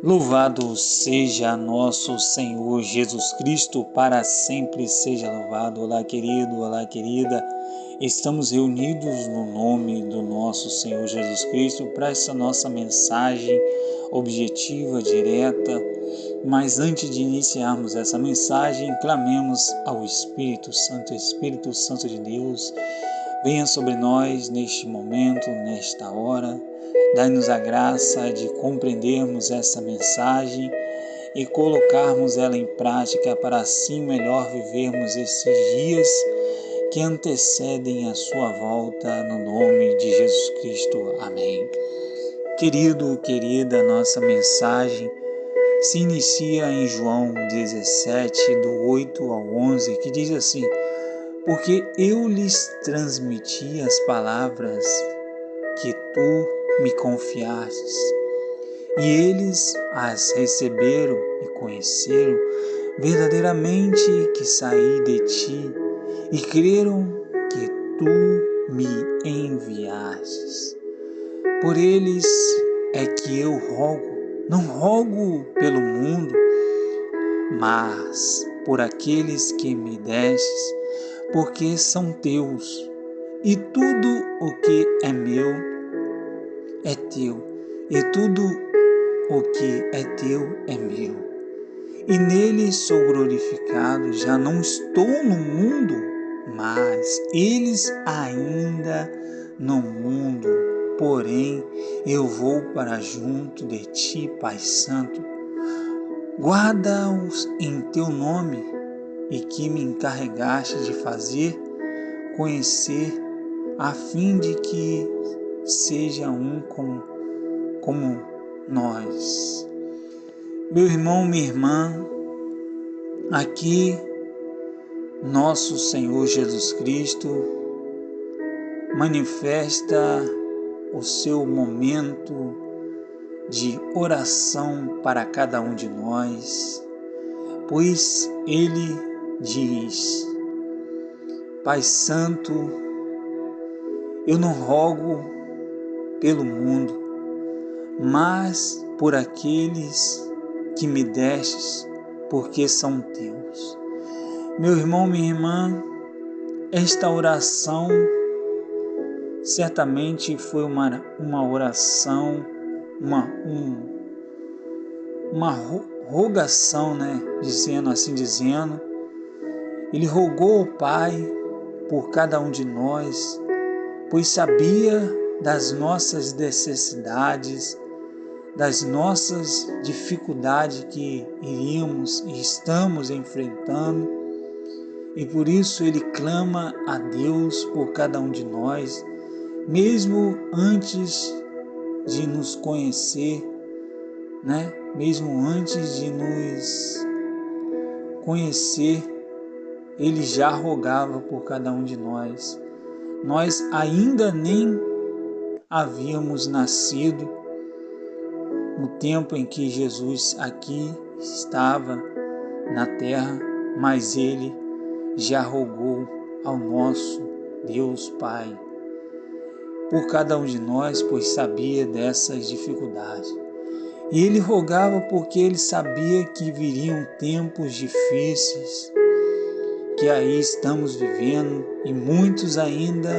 Louvado seja nosso Senhor Jesus Cristo, para sempre seja louvado. Olá, querido, olá, querida. Estamos reunidos no nome do nosso Senhor Jesus Cristo para essa nossa mensagem objetiva, direta. Mas antes de iniciarmos essa mensagem, clamemos ao Espírito Santo de Deus. Venha sobre nós neste momento, nesta hora. Dai-nos a graça de compreendermos essa mensagem e colocarmos ela em prática para assim melhor vivermos esses dias que antecedem a sua volta, no nome de Jesus Cristo. Amém. Querido, querida, nossa mensagem se inicia em João 17, do 8 ao 11, que diz assim: porque eu lhes transmiti as palavras que tu me confiastes, e eles as receberam e conheceram verdadeiramente que saí de ti, e creram que tu me enviastes. Por eles é que eu rogo, não rogo pelo mundo, mas por aqueles que me destes, porque são teus, e tudo o que é meu é teu, e tudo o que é teu é meu. E nele sou glorificado, já não estou no mundo, mas eles ainda no mundo. Porém, eu vou para junto de ti, Pai Santo. Guarda-os em teu nome, e que me encarregaste de fazer conhecer, a fim de que seja um como nós. Meu irmão, minha irmã, aqui nosso Senhor Jesus Cristo manifesta o seu momento de oração para cada um de nós, pois Ele diz: Pai Santo, eu não rogo pelo mundo, mas por aqueles que me destes, porque são teus. Meu irmão, minha irmã, esta oração certamente foi uma oração, uma rogação, dizendo, ele rogou ao Pai por cada um de nós, pois sabia das nossas necessidades, das nossas dificuldades que iríamos e estamos enfrentando, e por isso ele clama a Deus por cada um de nós, mesmo antes de nos conhecer, mesmo antes de nos conhecer, ele já rogava por cada um de nós. Nós ainda nem havíamos nascido no tempo em que Jesus aqui estava na terra, mas ele já rogou ao nosso Deus Pai por cada um de nós, pois sabia dessas dificuldades. E ele rogava porque ele sabia que viriam tempos difíceis, que aí estamos vivendo, e muitos ainda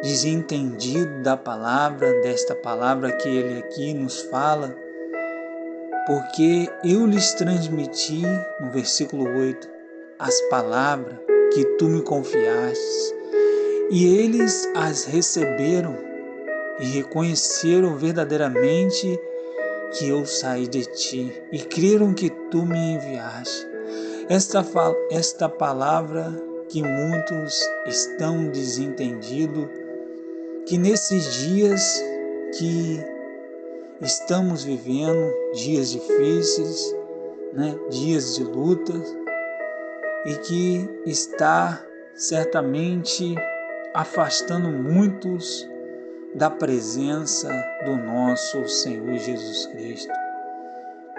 desentendidos da palavra, desta palavra que ele aqui nos fala, porque eu lhes transmiti, no versículo 8, as palavras que tu me confiastes, e eles as receberam e reconheceram verdadeiramente que eu saí de ti, e creram que tu me enviaste. Esta palavra que muitos estão desentendidos, que nesses dias que estamos vivendo, dias difíceis, dias de luta, e que está certamente afastando muitos da presença do nosso Senhor Jesus Cristo.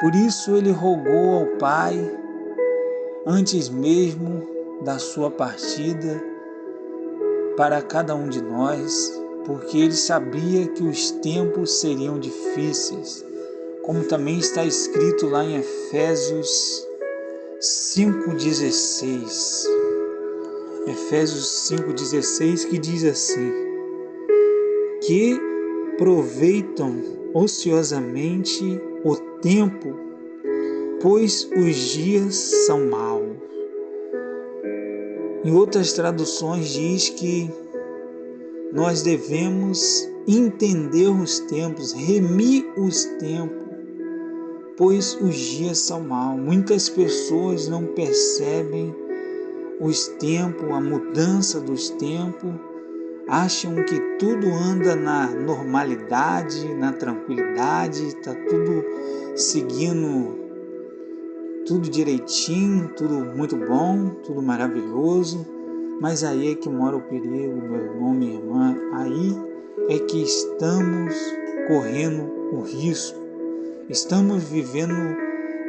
Por isso ele rogou ao Pai, antes mesmo da sua partida, para cada um de nós, porque ele sabia que os tempos seriam difíceis, como também está escrito lá em Efésios 5,16. Efésios 5,16, que diz assim: que aproveitam ociosamente o tempo, pois os dias são maus. Em outras traduções diz que nós devemos entender os tempos, remir os tempos, pois os dias são maus. Muitas pessoas não percebem os tempos, a mudança dos tempos, acham que tudo anda na normalidade, na tranquilidade, está tudo seguindo, tudo direitinho, tudo muito bom, tudo maravilhoso, mas aí é que mora o perigo, meu irmão, minha irmã, aí é que estamos correndo o risco, estamos vivendo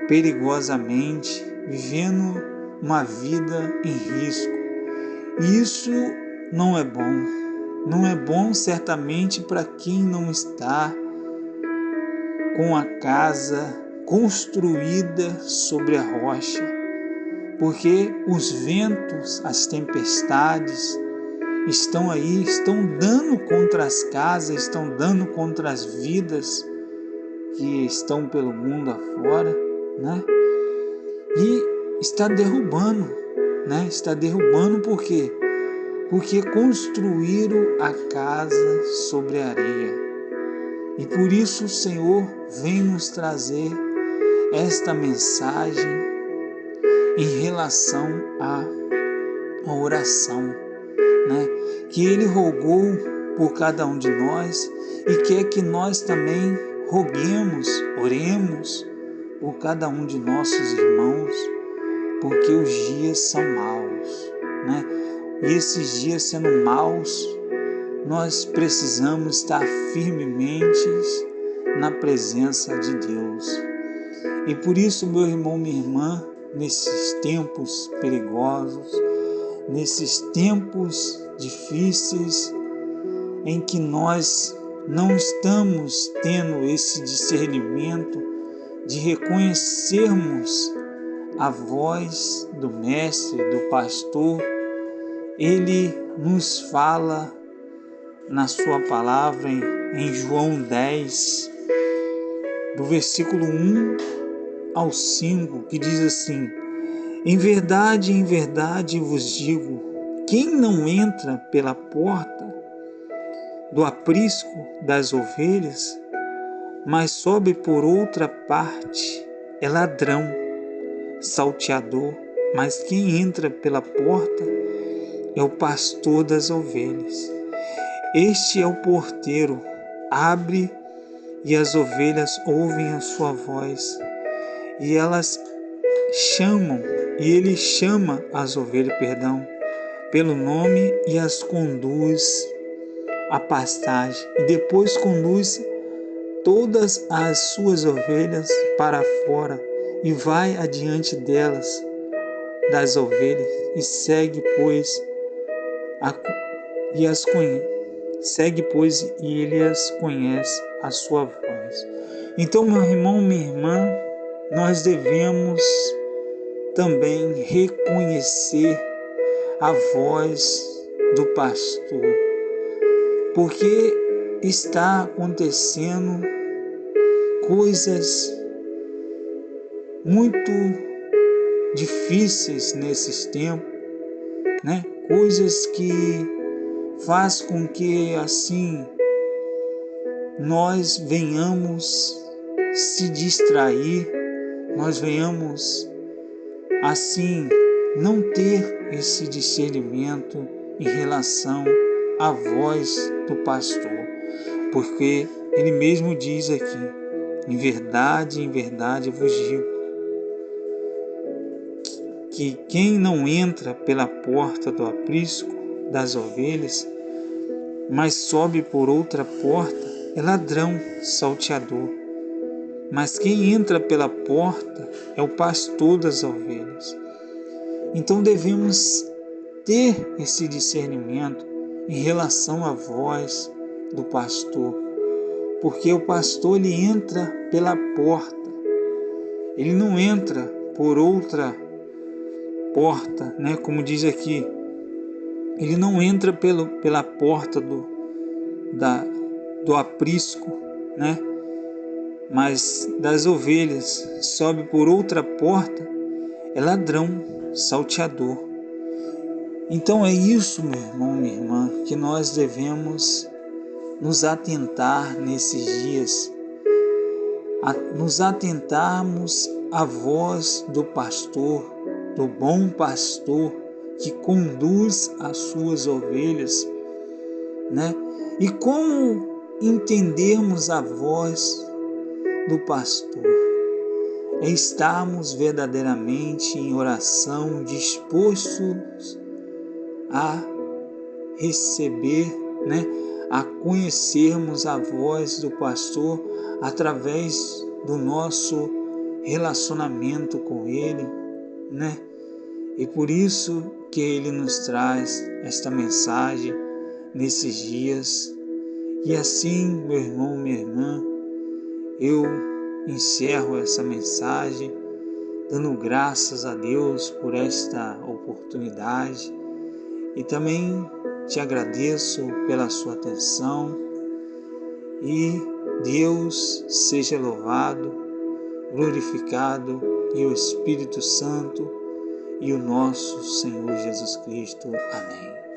perigosamente, vivendo uma vida em risco. E isso não é bom. Não é bom certamente para quem não está com a casa construída sobre a rocha, porque os ventos, as tempestades estão aí, estão dando contra as casas, estão dando contra as vidas que estão pelo mundo afora, né? E está derrubando, né? Está derrubando por quê? Porque construíram a casa sobre a areia. E por isso o Senhor vem nos trazer esta mensagem em relação à oração, né? Que Ele rogou por cada um de nós e quer que nós também roguemos, oremos por cada um de nossos irmãos, porque os dias são maus, né? E esses dias sendo maus, nós precisamos estar firmemente na presença de Deus. E por isso, meu irmão, minha irmã, nesses tempos perigosos, nesses tempos difíceis, em que nós não estamos tendo esse discernimento de reconhecermos a voz do mestre, do pastor, ele nos fala na sua palavra em João 10, do versículo 1 ao 5, que diz assim: em verdade vos digo, quem não entra pela porta do aprisco das ovelhas, mas sobe por outra parte, é ladrão, salteador, mas quem entra pela porta é o pastor das ovelhas. Este é o porteiro, abre e as ovelhas ouvem a sua voz, e elas chamam, e ele chama as ovelhas, pelo nome e as conduz à pastagem, e depois conduz todas as suas ovelhas para fora e vai adiante delas, das ovelhas, e segue, pois, e ele as conhece a sua voz. Então, meu irmão, minha irmã, nós devemos também reconhecer a voz do pastor, porque está acontecendo coisas muito difíceis nesses tempos, né? Coisas que faz com que assim nós venhamos se distrair, nós venhamos assim não ter esse discernimento em relação à voz do pastor, porque ele mesmo diz aqui: em verdade vos digo, que quem não entra pela porta do aprisco das ovelhas, mas sobe por outra porta, é ladrão, salteador. Mas quem entra pela porta é o pastor das ovelhas. Então devemos ter esse discernimento em relação à voz do pastor, porque o pastor ele entra pela porta, ele não entra por outra porta, né? Como diz aqui, ele não entra pela porta do aprisco, né? Mas das ovelhas, sobe por outra porta, é ladrão, salteador. Então é isso, meu irmão, minha irmã, que nós devemos nos atentar nesses dias, nos atentarmos à voz do pastor, do bom pastor, que conduz as suas ovelhas, né? E como entendermos a voz do pastor? É estarmos verdadeiramente em oração, dispostos a receber, né? A conhecermos a voz do pastor através do nosso relacionamento com ele, né? E por isso que ele nos traz esta mensagem nesses dias. E assim, meu irmão, minha irmã, eu encerro essa mensagem dando graças a Deus por esta oportunidade e também te agradeço pela sua atenção e Deus seja louvado, glorificado e o Espírito Santo e o nosso Senhor Jesus Cristo. Amém.